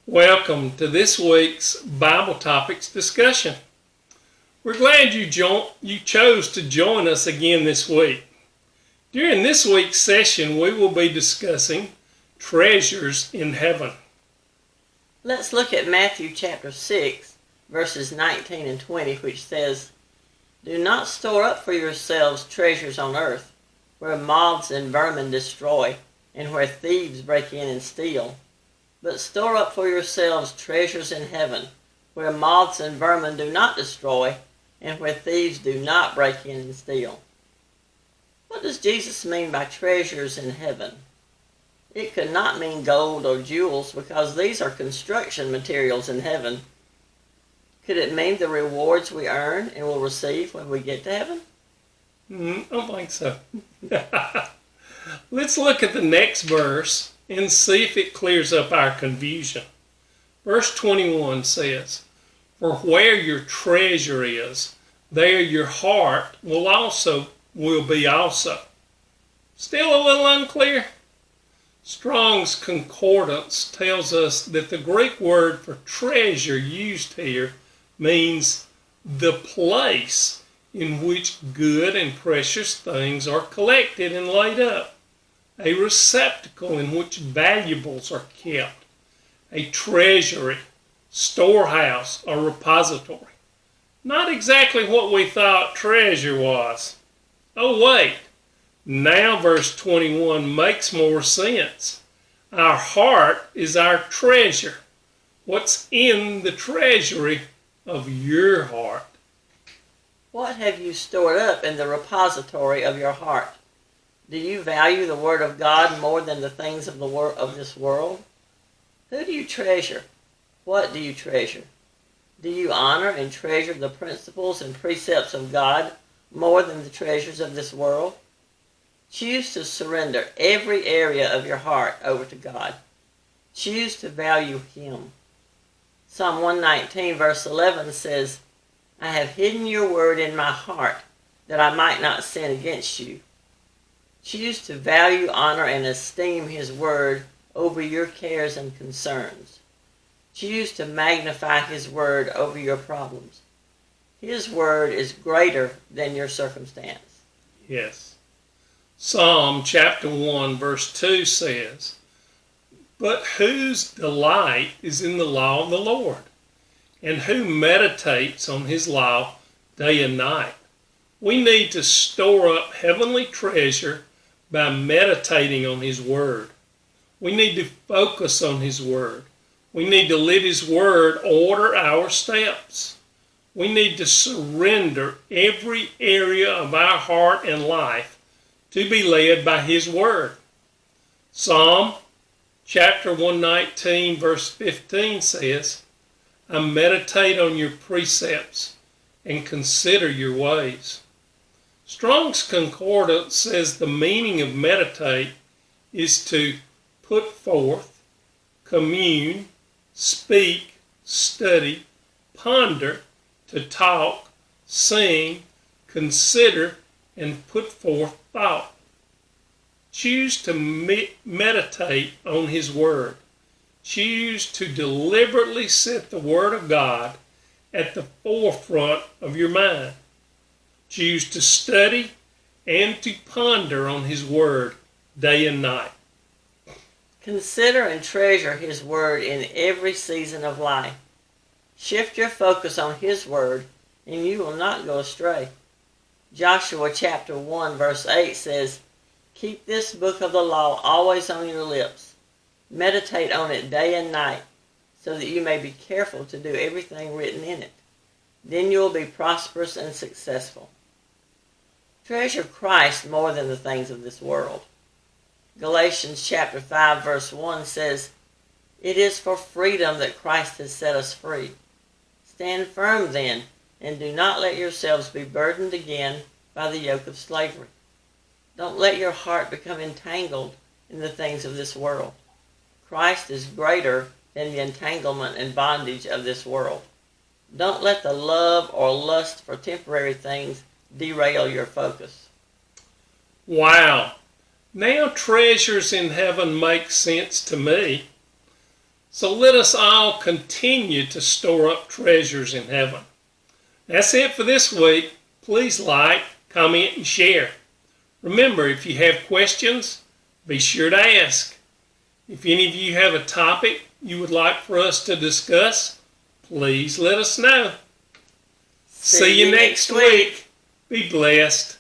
Welcome to this week's Bible Topics discussion. We're glad you chose to join us again this week. During this week's session, we will be discussing treasures in heaven. Let's look at Matthew chapter 6, verses 19 and 20, which says, "Do not store up for yourselves treasures on earth, where moths and vermin destroy, and where thieves break in and steal. But store up for yourselves treasures in heaven, where moths and vermin do not destroy, and where thieves do not break in and steal." What does Jesus mean by treasures in heaven? It could not mean gold or jewels, because these are construction materials in heaven. Could it mean the rewards we earn and will receive when we get to heaven? I don't think so. Let's look at the next verse and see if it clears up our confusion. Verse 21 says, "For where your treasure is, there your heart will be also." Still a little unclear? Strong's Concordance tells us that the Greek word for treasure used here means the place in which good and precious things are collected and laid up, a receptacle in which valuables are kept, a treasury, storehouse, or repository. Not exactly what we thought treasure was. Oh wait, now verse 21 makes more sense. Our heart is our treasure. What's in the treasury of your heart? What have you stored up in the repository of your heart? Do you value the Word of God more than the things of this world? Who do you treasure? What do you treasure? Do you honor and treasure the principles and precepts of God more than the treasures of this world? Choose to surrender every area of your heart over to God. Choose to value Him. Psalm 119 verse 11 says, "I have hidden your word in my heart, that I might not sin against you." Choose to value, honor, and esteem His word over your cares and concerns. Choose to magnify His word over your problems. His word is greater than your circumstance. Yes. Psalm chapter 1 verse 2 says, "But whose delight is in the law of the Lord, and who meditates on His law day and night?" We need to store up heavenly treasure by meditating on His Word. We need to focus on His Word. We need to let His Word order our steps. We need to surrender every area of our heart and life to be led by His Word. Psalm chapter 119 verse 15 says, "I meditate on your precepts and consider your ways." Strong's Concordance says the meaning of meditate is to put forth, commune, speak, study, ponder, to talk, sing, consider, and put forth thought. Choose to meditate on His Word. Choose to deliberately set the Word of God at the forefront of your mind. Choose to study and to ponder on His Word day and night. Consider and treasure His Word in every season of life. Shift your focus on His Word, and you will not go astray. Joshua chapter 1 verse 8 says, "Keep this book of the law always on your lips. Meditate on it day and night, so that you may be careful to do everything written in it. Then you will be prosperous and successful." Treasure Christ more than the things of this world. Galatians chapter 5 verse 1 says, "It is for freedom that Christ has set us free. Stand firm then, and do not let yourselves be burdened again by the yoke of slavery." Don't let your heart become entangled in the things of this world. Christ is greater than the entanglement and bondage of this world. Don't let the love or lust for temporary things derail your focus. Wow. Now treasures in heaven make sense to me. So let us all continue to store up treasures in heaven. That's it for this week. Please like, comment, and share. Remember, if you have questions, be sure to ask. If any of you have a topic you would like for us to discuss, please let us know. See you next week. Be blessed.